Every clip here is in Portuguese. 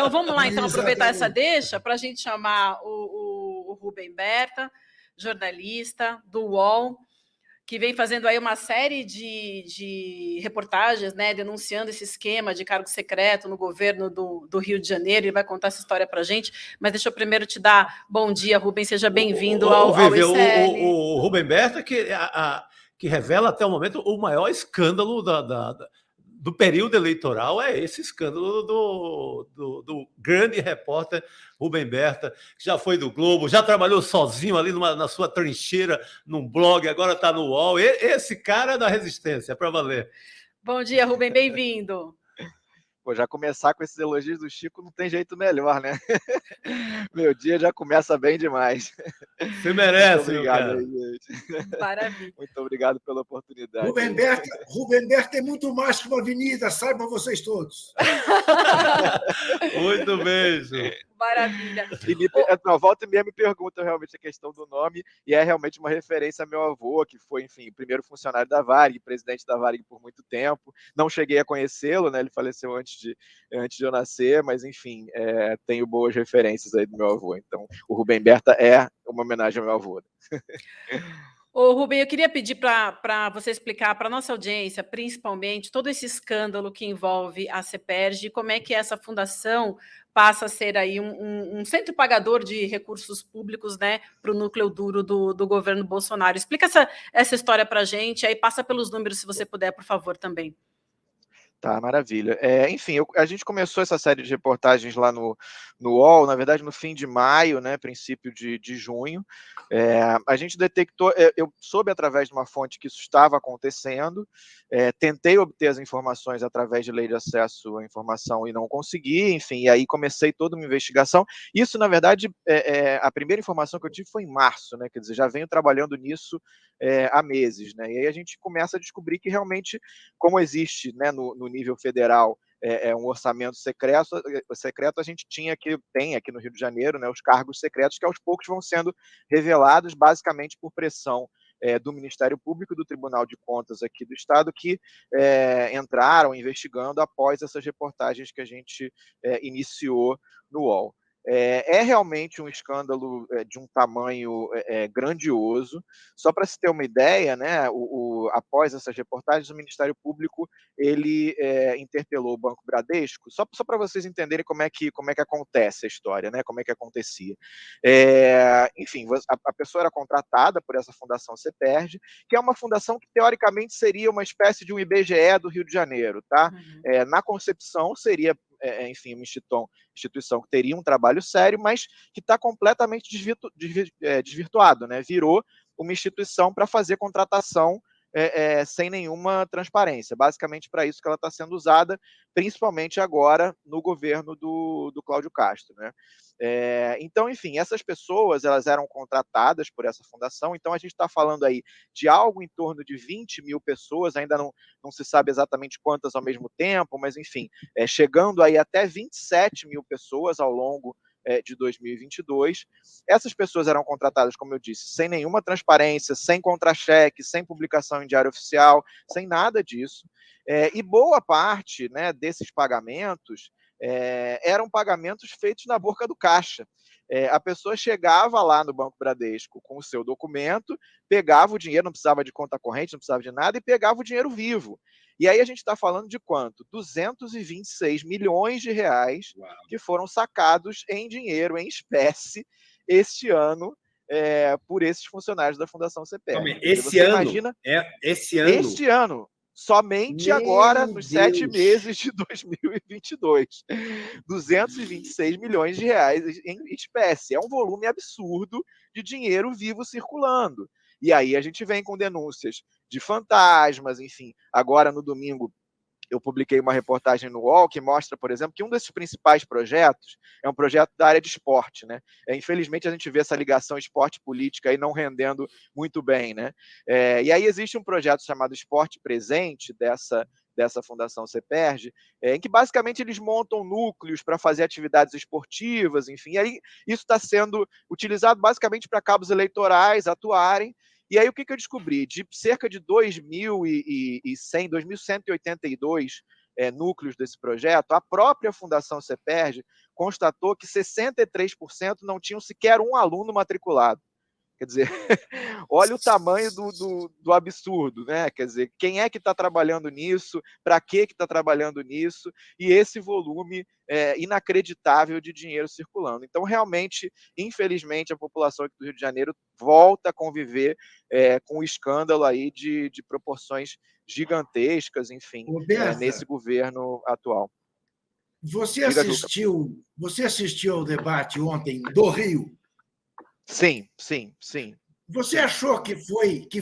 Então vamos lá, então, aproveitar essa deixa para a gente chamar o Rubem Berta, jornalista do UOL, que vem fazendo aí uma série de reportagens, né, denunciando esse esquema de cargo secreto no governo do Rio de Janeiro. Ele vai contar essa história para a gente, mas deixa eu primeiro te dar bom dia, Rubem, seja bem-vindo ao ICL. O Rubem Berta, que revela até o momento o maior escândalo do período eleitoral, é esse escândalo do grande repórter Rubem Berta, que já foi do Globo, já trabalhou sozinho ali na sua trincheira, num blog, agora está no UOL. Esse cara é da resistência, é para valer. Bom dia, Rubem, bem-vindo. Pô, já começar com esses elogios do Chico não tem jeito melhor, né? Meu dia já começa bem demais. Você merece, muito obrigado, meu cara. aí, gente. Maravilha. Muito obrigado pela oportunidade. Rubem Berta é muito mais que uma avenida, saibam vocês todos. Muito bem, Ju. Maravilha. Volta e meia me pergunta realmente a questão do nome, e é realmente uma referência a meu avô, que foi, enfim, primeiro funcionário da Varig, presidente da Varig por muito tempo. Não cheguei a conhecê-lo, né? Ele faleceu antes de eu nascer, mas, enfim, tenho boas referências aí do meu avô. Então, o Rubem Berta é uma homenagem ao meu avô. Ô, Rubem, eu queria pedir para você explicar para a nossa audiência, principalmente, todo esse escândalo que envolve a CEPERJ, como é que essa fundação passa a ser aí um centro pagador de recursos públicos, né, para o núcleo duro do governo Bolsonaro. Explica essa história para a gente, aí passa pelos números, se você puder, por favor, também. Tá, maravilha. Enfim, a gente começou essa série de reportagens lá no UOL, na verdade, no fim de maio, né, princípio de junho. A gente detectou, eu soube através de uma fonte que isso estava acontecendo, tentei obter as informações através de lei de acesso à informação e não consegui, enfim, e aí comecei toda uma investigação. Isso, na verdade, a primeira informação que eu tive foi em março, né, quer dizer, já venho trabalhando nisso há meses, né, e aí a gente começa a descobrir que realmente, como existe, né, no nível federal, um orçamento secreto, a gente tem aqui no Rio de Janeiro, né, os cargos secretos que aos poucos vão sendo revelados, basicamente por pressão do Ministério Público e do Tribunal de Contas aqui do Estado, que entraram investigando após essas reportagens que a gente iniciou no UOL. É realmente um escândalo de um tamanho grandioso. Só para se ter uma ideia, né, após essas reportagens, o Ministério Público ele interpelou o Banco Bradesco, só para vocês entenderem como é que acontece a história, né, como é que acontecia. Enfim, a pessoa era contratada por essa Fundação CEPERJ, que é uma fundação que teoricamente seria uma espécie de um IBGE do Rio de Janeiro, tá? Uhum. Na concepção seria, enfim, uma instituição que teria um trabalho sério, mas que está completamente desvirtuado, né? Virou uma instituição para fazer contratação sem nenhuma transparência. Basicamente para isso que ela está sendo usada, principalmente agora no governo do Cláudio Castro, né? Então, enfim, essas pessoas elas eram contratadas por essa fundação, então a gente está falando aí de algo em torno de 20 mil pessoas, ainda não se sabe exatamente quantas ao mesmo tempo, mas enfim, chegando aí até 27 mil pessoas ao longo de 2022. Essas pessoas eram contratadas, como eu disse, sem nenhuma transparência, sem contra-cheque, sem publicação em diário oficial, sem nada disso. E boa parte, né, desses pagamentos eram pagamentos feitos na boca do caixa. A pessoa chegava lá no Banco Bradesco com o seu documento, pegava o dinheiro, não precisava de conta corrente, não precisava de nada, e pegava o dinheiro vivo. E aí a gente está falando de quanto? 226 milhões de reais que foram sacados em dinheiro, em espécie, este ano, por esses funcionários da Fundação CEPERJ. Este ano, somente agora, nos 7 meses de 2022. 226 milhões de reais em espécie. É um volume absurdo de dinheiro vivo circulando. E aí a gente vem com denúncias de fantasmas, enfim. Agora, no domingo, eu publiquei uma reportagem no UOL que mostra, por exemplo, que um desses principais projetos é um projeto da área de esporte, né? Infelizmente, a gente vê essa ligação esporte-política aí não rendendo muito bem, né? E aí existe um projeto chamado Esporte Presente, dessa Fundação CEPERJ, em que basicamente eles montam núcleos para fazer atividades esportivas, enfim, e aí isso está sendo utilizado basicamente para cabos eleitorais atuarem. E aí o que eu descobri? De cerca de 2.100, 2.182 núcleos desse projeto, a própria Fundação CEPERJ constatou que 63% não tinham sequer um aluno matriculado. Quer dizer, olha o tamanho do absurdo, né? Quer dizer, quem é que está trabalhando nisso? Para que está trabalhando nisso? E esse volume inacreditável de dinheiro circulando. Então, realmente, infelizmente, a população aqui do Rio de Janeiro volta a conviver com o escândalo aí de proporções gigantescas, enfim, nesse governo atual. Você assistiu ao debate ontem do Rio? Sim. Você achou que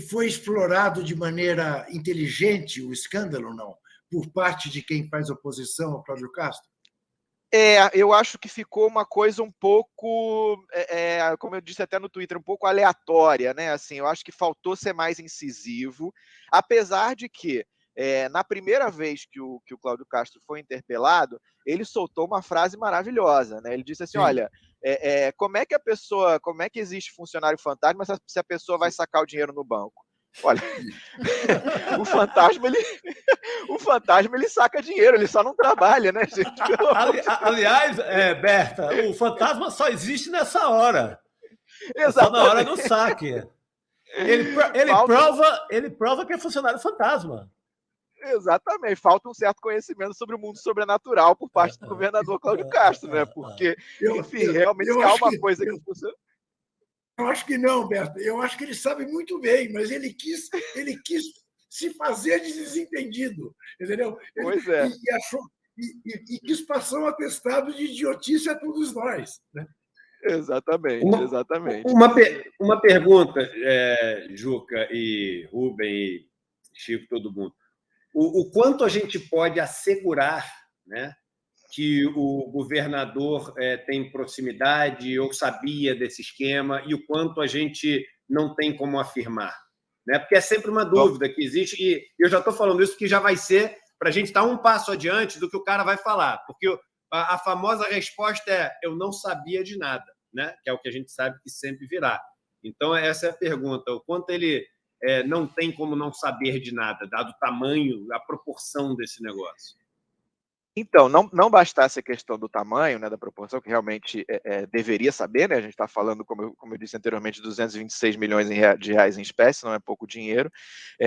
foi explorado de maneira inteligente o escândalo, não? Por parte de quem faz oposição ao Cláudio Castro? Eu acho que ficou uma coisa um pouco, como eu disse até no Twitter, um pouco aleatória, né? Assim, eu acho que faltou ser mais incisivo, apesar de que, na primeira vez que o Cláudio Castro foi interpelado, ele soltou uma frase maravilhosa, né? Ele disse assim, Sim. olha, como é que existe funcionário fantasma se a pessoa vai sacar o dinheiro no banco? Olha, o fantasma ele saca dinheiro, ele só não trabalha, né, gente? Aliás, Berta, o fantasma só existe nessa hora. É só na hora do saque. Ele prova que é funcionário fantasma. Exatamente, falta um certo conhecimento sobre o mundo sobrenatural por parte do governador Cláudio Castro, né? Porque, enfim, realmente se há uma coisa que funciona. Eu acho que não, Berta. Eu acho que ele sabe muito bem, mas ele quis se fazer de desentendido, entendeu? Pois é. E quis passar um atestado de idiotice a todos nós, né? Exatamente. Uma pergunta, Juca e Rubem e Chico, todo mundo. O quanto a gente pode assegurar, né, que o governador tem proximidade ou sabia desse esquema e o quanto a gente não tem como afirmar, né? Porque é sempre uma dúvida que existe e eu já estou falando isso porque já vai ser para a gente estar um passo adiante do que o cara vai falar, porque a famosa resposta é eu não sabia de nada, né? Que é o que a gente sabe que sempre virá. Então essa é a pergunta, o quanto ele não tem como não saber de nada, dado o tamanho, a proporção desse negócio. Então, não bastasse a questão do tamanho, né, da proporção, que realmente deveria saber, né? A gente está falando, como eu disse anteriormente, 226 milhões de reais em espécie, não é pouco dinheiro.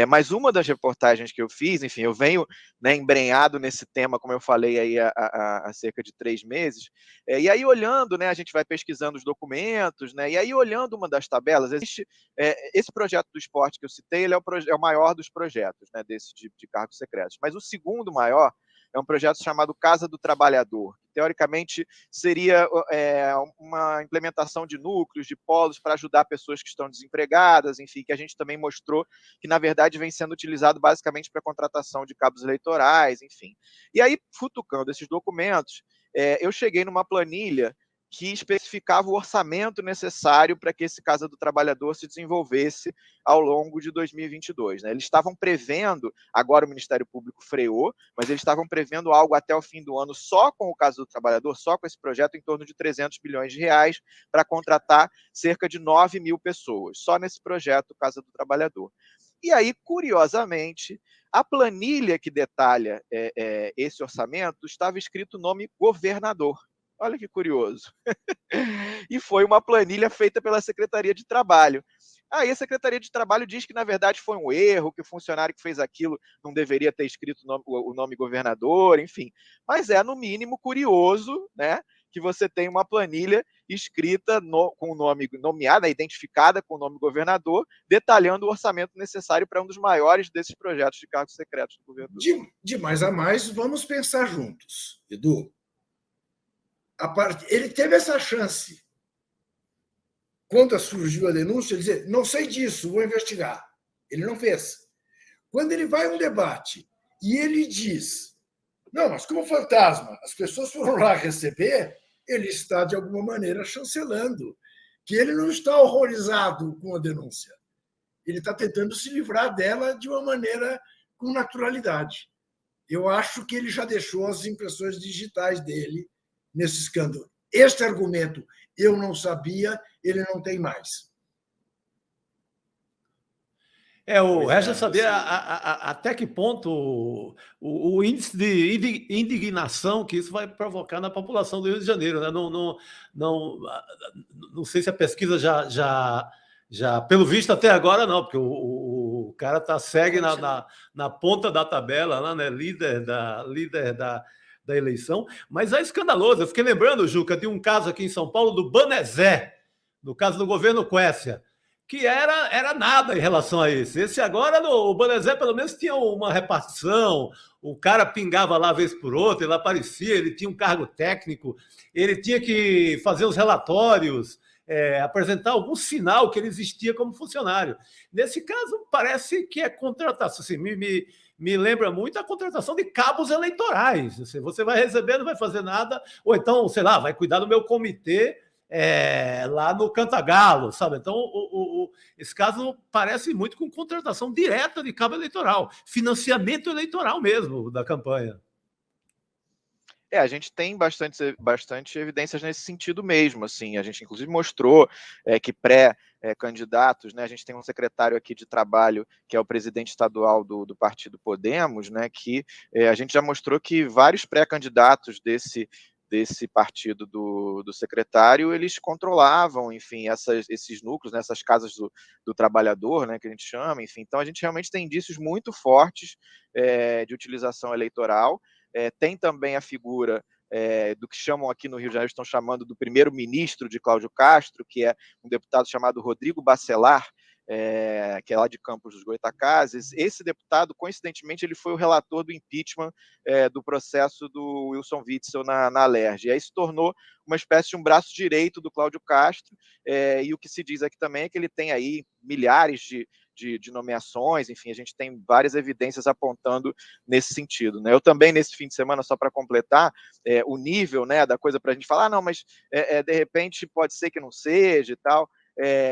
Mas uma das reportagens que eu fiz, enfim, eu venho, né, embrenhado nesse tema, como eu falei aí há cerca de 3 meses, e aí olhando, né, a gente vai pesquisando os documentos, né, e aí olhando uma das tabelas, existe esse projeto do esporte que eu citei, ele é o maior dos projetos, né, desse tipo de cargos secretos. Mas o segundo maior é um projeto chamado Casa do Trabalhador, que teoricamente seria uma implementação de núcleos, de polos para ajudar pessoas que estão desempregadas, enfim, que a gente também mostrou que, na verdade, vem sendo utilizado basicamente para contratação de cabos eleitorais, enfim. E aí, futucando esses documentos, eu cheguei numa planilha que especificava o orçamento necessário para que esse Casa do Trabalhador se desenvolvesse ao longo de 2022. Né? Eles estavam prevendo, agora o Ministério Público freou, mas eles estavam prevendo algo até o fim do ano só com o Casa do Trabalhador, só com esse projeto, em torno de 300 bilhões de reais para contratar cerca de 9 mil pessoas, só nesse projeto Casa do Trabalhador. E aí, curiosamente, a planilha que detalha esse orçamento estava escrito o nome governador. Olha que curioso. E foi uma planilha feita pela Secretaria de Trabalho. Aí a Secretaria de Trabalho diz que, na verdade, foi um erro, que o funcionário que fez aquilo não deveria ter escrito o nome governador, enfim. Mas no mínimo, curioso, né, que você tem uma planilha escrita com o nome nomeada, identificada com o nome governador, detalhando o orçamento necessário para um dos maiores desses projetos de cargos secretos do governo. De mais a mais, vamos pensar juntos, Edu. Ele teve essa chance. Quando surgiu a denúncia, ele dizia, não sei disso, vou investigar. Ele não fez. Quando ele vai a um debate e ele diz, não, mas como fantasma, as pessoas foram lá receber, ele está, de alguma maneira, chancelando, que ele não está horrorizado com a denúncia. Ele está tentando se livrar dela de uma maneira com naturalidade. Eu acho que ele já deixou as impressões digitais dele nesse escândalo. Este argumento, eu não sabia, ele não tem mais. O Pois é, Regis sabia você- até que ponto o índice de indignação que isso vai provocar na população do Rio de Janeiro, né? Não, não sei se a pesquisa já, pelo visto até agora não, porque o cara segue na ponta da tabela, lá, né? Líder da eleição, mas é escandaloso. Eu fiquei lembrando, Juca, de um caso aqui em São Paulo do Banezé, no caso do governo Quércia, que era nada em relação a esse. Esse agora, o Banezé pelo menos tinha uma repartição, o cara pingava lá vez por outra, ele aparecia, ele tinha um cargo técnico, ele tinha que fazer os relatórios, apresentar algum sinal que ele existia como funcionário. Nesse caso, parece que é contratação. Assim, me lembra muito a contratação de cabos eleitorais. Assim, você vai receber, não vai fazer nada, ou então, sei lá, vai cuidar do meu comitê lá no Cantagalo, sabe? Então, esse caso parece muito com contratação direta de cabo eleitoral, financiamento eleitoral mesmo da campanha. A gente tem bastante evidências nesse sentido mesmo, assim, a gente inclusive mostrou que pré-candidatos, né, a gente tem um secretário aqui de trabalho, que é o presidente estadual do Partido Podemos, né, que a gente já mostrou que vários pré-candidatos desse partido do secretário, eles controlavam, enfim, esses núcleos, né, essas casas do trabalhador, né, que a gente chama, enfim, então a gente realmente tem indícios muito fortes de utilização eleitoral. Tem também a figura do que chamam aqui no Rio de Janeiro, estão chamando do primeiro-ministro de Cláudio Castro, que é um deputado chamado Rodrigo Bacelar, que é lá de Campos dos Goytacazes. Esse deputado, coincidentemente, ele foi o relator do impeachment do processo do Wilson Witzel na Alerj. E aí se tornou uma espécie de um braço direito do Cláudio Castro, e o que se diz aqui também é que ele tem aí milhares de nomeações, enfim, a gente tem várias evidências apontando nesse sentido, né? Eu também, nesse fim de semana, só para completar, o nível, né, da coisa para a gente falar, não, mas de repente pode ser que não seja e tal.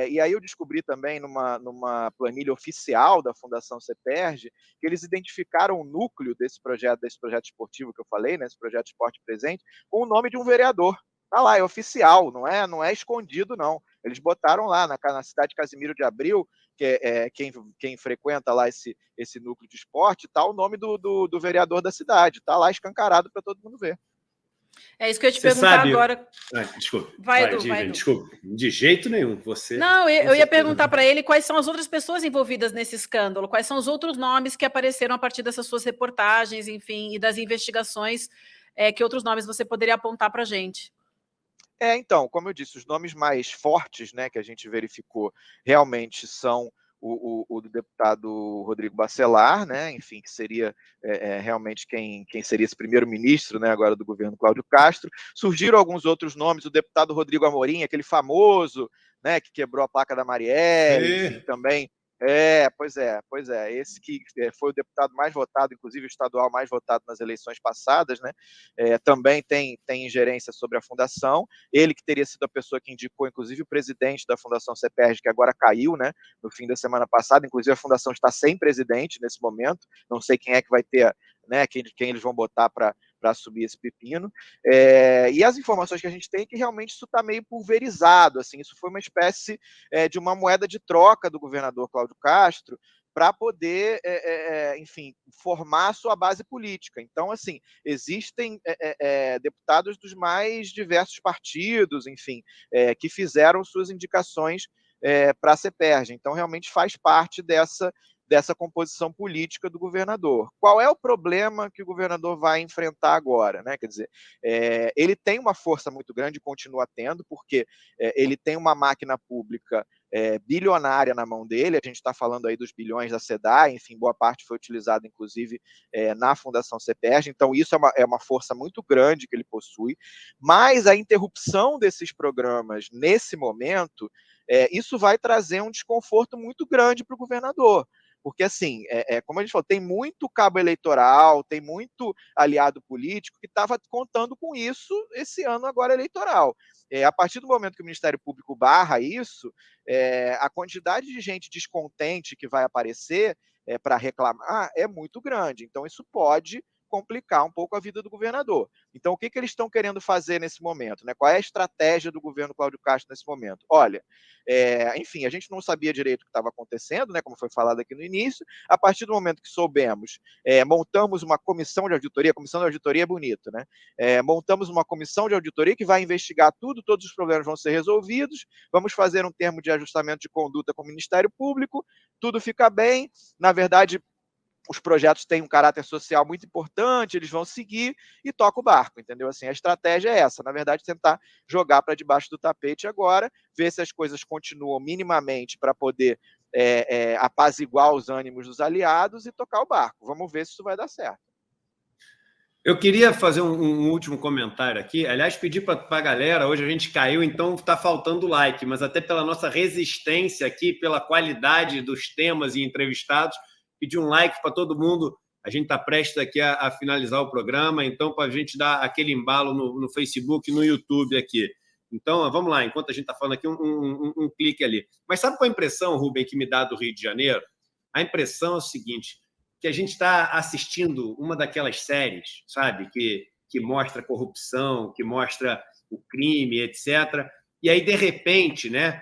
E aí eu descobri também numa planilha oficial da Fundação CEPERJ que eles identificaram o núcleo desse projeto esportivo que eu falei, né, esse projeto Esporte Presente, com o nome de um vereador. Tá lá, é oficial, não é escondido, não. Eles botaram lá na cidade de Casimiro de Abril, que quem frequenta lá esse núcleo de esporte, tá o nome do vereador da cidade, tá lá escancarado para todo mundo ver. É isso que eu ia te perguntar agora. Desculpa. Vai, Edu. Desculpa. De jeito nenhum. Você. Não, eu ia perguntar para ele quais são as outras pessoas envolvidas nesse escândalo, quais são os outros nomes que apareceram a partir dessas suas reportagens, enfim, e das investigações, que outros nomes você poderia apontar para a gente? Então, como eu disse, os nomes mais fortes, né, que a gente verificou realmente são o do deputado Rodrigo Bacelar, né, enfim, que seria realmente quem seria esse primeiro-ministro, né, agora do governo Cláudio Castro. Surgiram alguns outros nomes, o deputado Rodrigo Amorim, aquele famoso, né, que quebrou a placa da Marielle, enfim, também. Pois é. Esse que foi o deputado mais votado, inclusive o estadual mais votado nas eleições passadas, né? Também tem ingerência sobre a fundação. Ele que teria sido a pessoa que indicou, inclusive, o presidente da Fundação CEPERJ, que agora caiu, né? No fim da semana passada. Inclusive, a fundação está sem presidente nesse momento. Não sei quem é que vai ter, né? Quem eles vão botar para assumir esse pepino. E as informações que a gente tem é que realmente isso está meio pulverizado, assim, isso foi uma espécie de uma moeda de troca do governador Cláudio Castro para poder, enfim, formar a sua base política. Então, assim, existem deputados dos mais diversos partidos, enfim, que fizeram suas indicações para a CEPERJ. Então, realmente faz parte dessa composição política do governador. Qual é o problema que o governador vai enfrentar agora, né? Quer dizer, ele tem uma força muito grande, continua tendo, porque ele tem uma máquina pública bilionária na mão dele, a gente está falando aí dos bilhões da SEDAI, enfim, boa parte foi utilizada, inclusive, na Fundação CEPERJ, então isso é uma força muito grande que ele possui, mas a interrupção desses programas nesse momento, isso vai trazer um desconforto muito grande para o governador, porque, assim, como a gente falou, tem muito cabo eleitoral, tem muito aliado político que estava contando com isso esse ano agora eleitoral. A partir do momento que o Ministério Público barra isso, a quantidade de gente descontente que vai aparecer para reclamar é muito grande. Então, isso pode complicar um pouco a vida do governador. Então, o que eles estão querendo fazer nesse momento, né? Qual é a estratégia do governo Cláudio Castro nesse momento? Olha, enfim, a gente não sabia direito o que estava acontecendo, né? Como foi falado aqui no início. A partir do momento que soubemos, montamos uma comissão de auditoria. Comissão de auditoria é bonito, né? Montamos uma comissão de auditoria que vai investigar tudo, todos os problemas vão ser resolvidos. Vamos fazer um termo de ajustamento de conduta com o Ministério Público. Tudo fica bem. Na verdade, os projetos têm um caráter social muito importante, eles vão seguir e toca o barco, entendeu? Assim, a estratégia é essa, na verdade, tentar jogar para debaixo do tapete agora, ver se as coisas continuam minimamente para poder apaziguar os ânimos dos aliados e tocar o barco. Vamos ver se isso vai dar certo. Eu queria fazer um último comentário aqui. Aliás, pedir para a galera, hoje a gente caiu, então está faltando like, mas até pela nossa resistência aqui, pela qualidade dos temas e entrevistados, pedir um like para todo mundo. A gente está prestes aqui a finalizar o programa, então para a gente dar aquele embalo no Facebook, no YouTube aqui. Então, vamos lá, enquanto a gente está falando aqui, um clique ali. Mas sabe qual a impressão, Rubem, que me dá do Rio de Janeiro? A impressão é o seguinte, que a gente está assistindo uma daquelas séries, sabe, que mostra corrupção, que mostra o crime, etc. E aí, de repente, né,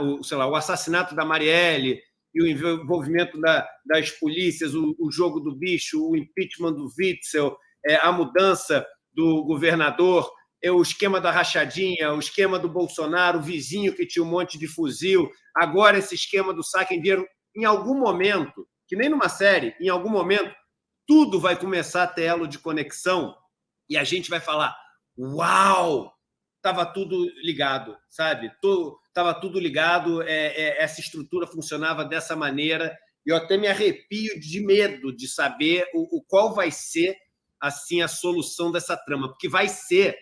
o assassinato da Marielle e o envolvimento das polícias, o jogo do bicho, o impeachment do Witzel, a mudança do governador, o esquema da rachadinha, o esquema do Bolsonaro, o vizinho que tinha um monte de fuzil, agora esse esquema do saque em dinheiro. Em algum momento, que nem numa série, em algum momento, tudo vai começar a ter elo de conexão e a gente vai falar, uau, estava tudo ligado, sabe? Estava tudo ligado, essa estrutura funcionava dessa maneira. Eu até me arrepio de medo de saber qual vai ser assim, a solução dessa trama, porque vai ser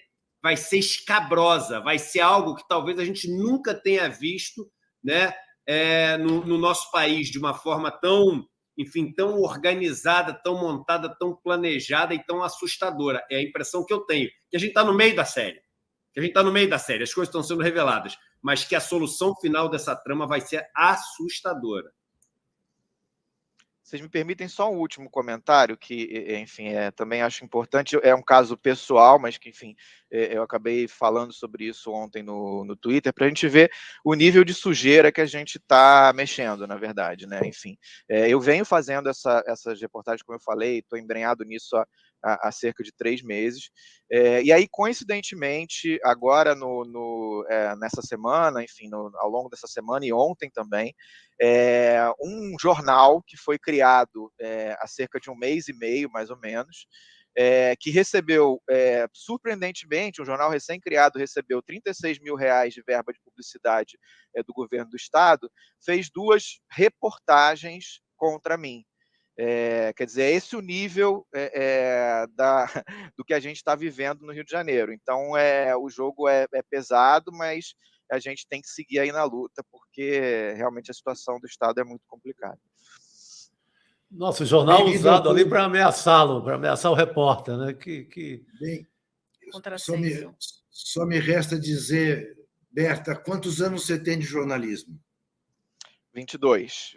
escabrosa, vai ser algo que talvez a gente nunca tenha visto, né, no nosso país de uma forma tão, enfim, tão organizada, tão montada, tão planejada e tão assustadora. É a impressão que eu tenho, que a gente está no meio da série. As coisas estão sendo reveladas, mas que a solução final dessa trama vai ser assustadora. Vocês me permitem só um último comentário, que, enfim, também acho importante, é um caso pessoal, mas que, enfim, eu acabei falando sobre isso ontem no Twitter, para a gente ver o nível de sujeira que a gente está mexendo, na verdade, né? Enfim, eu venho fazendo essas reportagens, como eu falei, estou embrenhado nisso há cerca de 3 meses, e aí, coincidentemente, agora nessa semana, enfim, ao longo dessa semana e ontem também, um jornal que foi criado há cerca de 1 mês e meio, mais ou menos, que recebeu, surpreendentemente, um jornal recém-criado recebeu R$36 mil de verba de publicidade do governo do estado, fez 2 reportagens contra mim. Quer dizer, é esse o nível do que a gente está vivendo no Rio de Janeiro. Então, o jogo é pesado, mas a gente tem que seguir aí na luta, porque realmente a situação do Estado é muito complicada. Nossa, o jornal usado ali para ameaçá-lo, para ameaçar o repórter, né? Bem, só me resta dizer, Berta, quantos anos você tem de jornalismo? 22.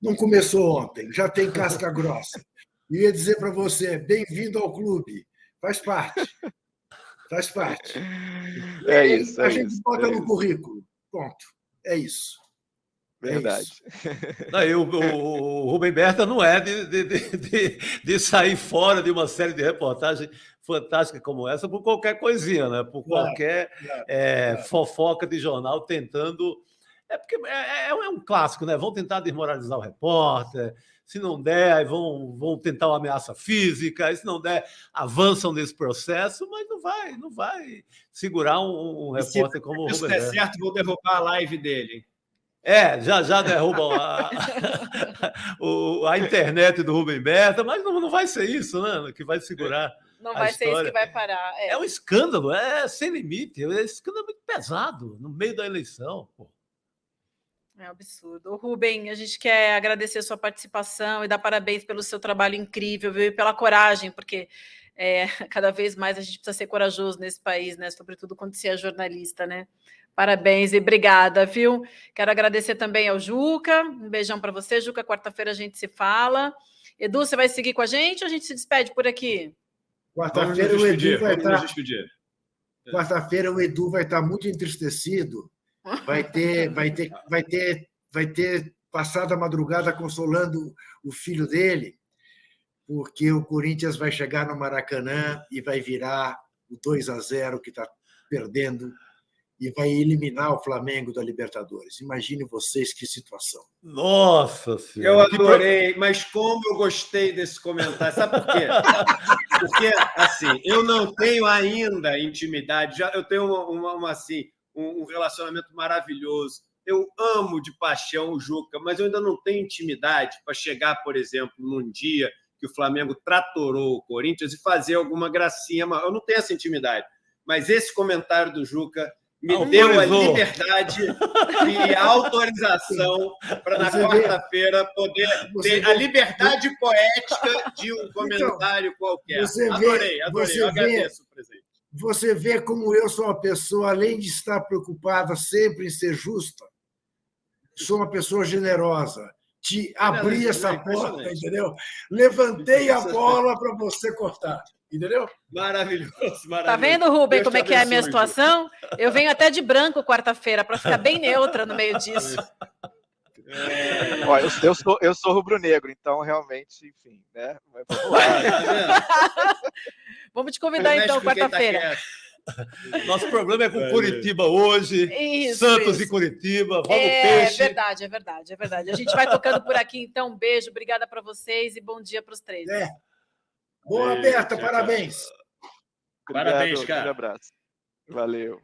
Não começou ontem, já tem casca grossa. Eu ia dizer para você, bem-vindo ao clube. Faz parte. É isso. A gente bota no currículo. Pronto. É isso. Verdade. O Rubem Berta não é de sair fora de uma série de reportagens fantástica como essa por qualquer coisinha, né? Por qualquer fofoca de jornal tentando... Porque é um clássico, né? Vão tentar desmoralizar o repórter, se não der, aí vão tentar uma ameaça física, aí se não der, avançam nesse processo, mas não vai segurar um repórter como o Rubem Berta. Se der certo, vou derrubar a live dele. Já derrubam a internet do Rubem Berta, mas não vai ser isso, né? Que vai segurar. Não vai ser isso que vai parar. É um escândalo, sem limite, é um escândalo muito pesado no meio da eleição. Pô. É um absurdo. Rubem, a gente quer agradecer a sua participação e dar parabéns pelo seu trabalho incrível, viu? E pela coragem, porque cada vez mais a gente precisa ser corajoso nesse país, né? Sobretudo quando se é jornalista, né? Parabéns e obrigada, viu? Quero agradecer também ao Juca. Um beijão para você, Juca. Quarta-feira a gente se fala. Edu, você vai seguir com a gente ou a gente se despede por aqui? Quarta-feira o Edu vai Vamos nos estar. despedir. Quarta-feira o Edu vai estar muito entristecido. Vai ter passado a madrugada consolando o filho dele, porque o Corinthians vai chegar no Maracanã e vai virar o 2-0 que está perdendo e vai eliminar o Flamengo da Libertadores. Imagine vocês que situação. Nossa Senhora. Eu adorei, mas como eu gostei desse comentário. Sabe por quê? Porque, assim, eu não tenho ainda intimidade. Eu tenho um relacionamento maravilhoso. Eu amo de paixão o Juca, mas eu ainda não tenho intimidade para chegar, por exemplo, num dia que o Flamengo tratorou o Corinthians e fazer alguma gracinha. Eu não tenho essa intimidade. Mas esse comentário do Juca me deu a liberdade e a autorização para, na quarta-feira, poder ter a liberdade poética de um comentário qualquer. Adorei. Eu agradeço o presente. Você vê como eu sou uma pessoa, além de estar preocupada sempre em ser justa, sou uma pessoa generosa. Te abri essa porta, entendeu? Levantei a bola para você cortar. Entendeu? Maravilhoso. Tá vendo, Rubem, como é que é a minha situação? Eu venho até de branco quarta-feira para ficar bem neutra no meio disso. Olha, eu sou rubro-negro, então realmente, enfim, né? Vamos te convidar então quarta-feira. Nosso problema é com Curitiba hoje. Santos e Curitiba. Vamos, peixe. É verdade. A gente vai tocando por aqui, então. Um beijo, obrigada para vocês e bom dia para os três. Boa, Berta, parabéns. Parabéns, cara. Um abraço. Valeu.